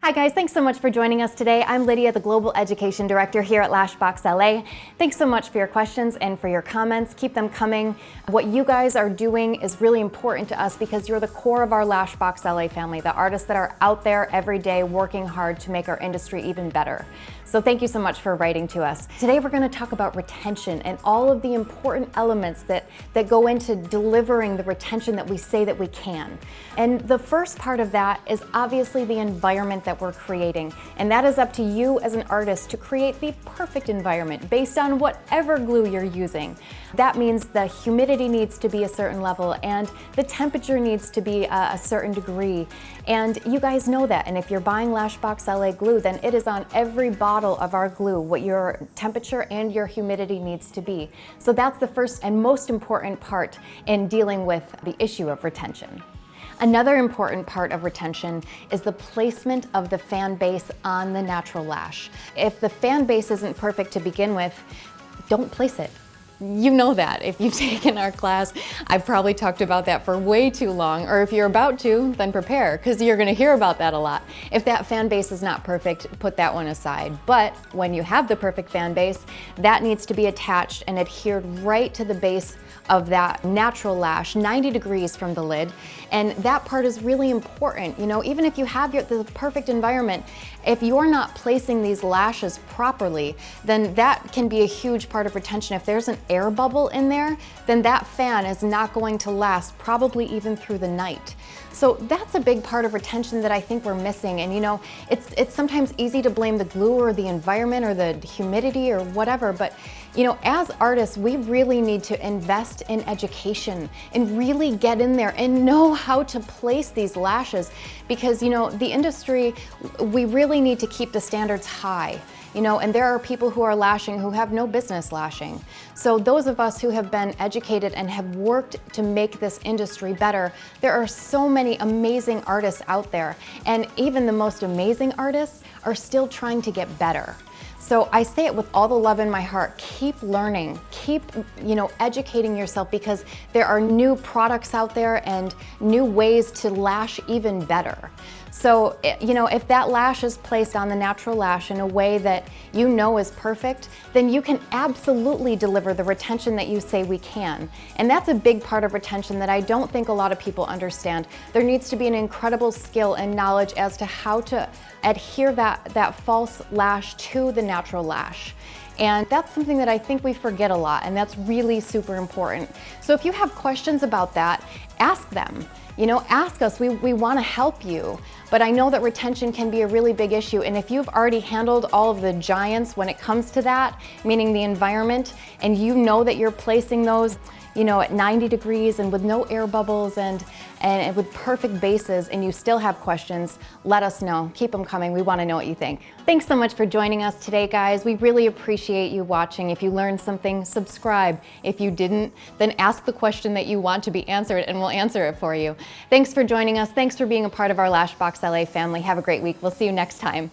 Hi guys, thanks so much for joining us today. I'm Lydia, the Global Education Director here at LashboxLA. Thanks so much for your questions and for your comments. Keep them coming. What you guys are doing is really important to us because you're the core of our LashboxLA family, the artists that are out there every day working hard to make our industry even better. So thank you so much for writing to us. Today we're going to talk about retention and all of the important elements that go into delivering the retention that we say that we can. And the first part of that is obviously the environment that we're creating. And that is up to you as an artist to create the perfect environment based on whatever glue you're using. That means the humidity needs to be a certain level and the temperature needs to be a certain degree. And you guys know that. And if you're buying LashboxLA glue, then it is on every bottle of our glue what your temperature and your humidity needs to be. So that's the first and most important part in dealing with the issue of retention. Another important part of retention is the placement of the fan base on the natural lash. If the fan base isn't perfect to begin with, don't place it. You know that. If you've taken our class, I've probably talked about that for way too long, or if you're about to, then prepare, because you're going to hear about that a lot. If that fan base is not perfect, put that one aside. But when you have the perfect fan base, that needs to be attached and adhered right to the base of that natural lash, 90 degrees from the lid. And that part is really important. You know, even if you have the perfect environment, if you're not placing these lashes properly, then that can be a huge part of retention. If there's an air bubble in there, then that fan is not going to last, probably even through the night. So that's a big part of retention that I think we're missing. And you know, it's sometimes easy to blame the glue or the environment or the humidity or whatever, but you know, as artists, we really need to invest in education and really get in there and know how to place these lashes, because you know, the industry, we really need to keep the standards high. You know, and there are people who are lashing who have no business lashing. So those of us who have been educated and have worked to make this industry better, there are so many amazing artists out there. And even the most amazing artists are still trying to get better. So I say it with all the love in my heart, keep learning, keep, you know, educating yourself, because there are new products out there and new ways to lash even better. So, you know, if that lash is placed on the natural lash in a way that you know is perfect, then you can absolutely deliver the retention that you say we can. And that's a big part of retention that I don't think a lot of people understand. There needs to be an incredible skill and knowledge as to how to adhere that false lash to the natural lash. And that's something that I think we forget a lot, and that's really super important. So if you have questions about that, ask them. You know, ask us, we want to help you. But I know that retention can be a really big issue, and if you've already handled all of the giants when it comes to that, meaning the environment, and you know that you're placing those, you know, at 90 degrees and with no air bubbles and with perfect bases, and you still have questions, let us know. Keep them coming. We want to know what you think. Thanks so much for joining us today, guys. We really appreciate you watching. If you learned something, subscribe. If you didn't, then ask the question that you want to be answered and we'll answer it for you. Thanks for joining us. Thanks for being a part of our LashboxLA family. Have a great week. We'll see you next time.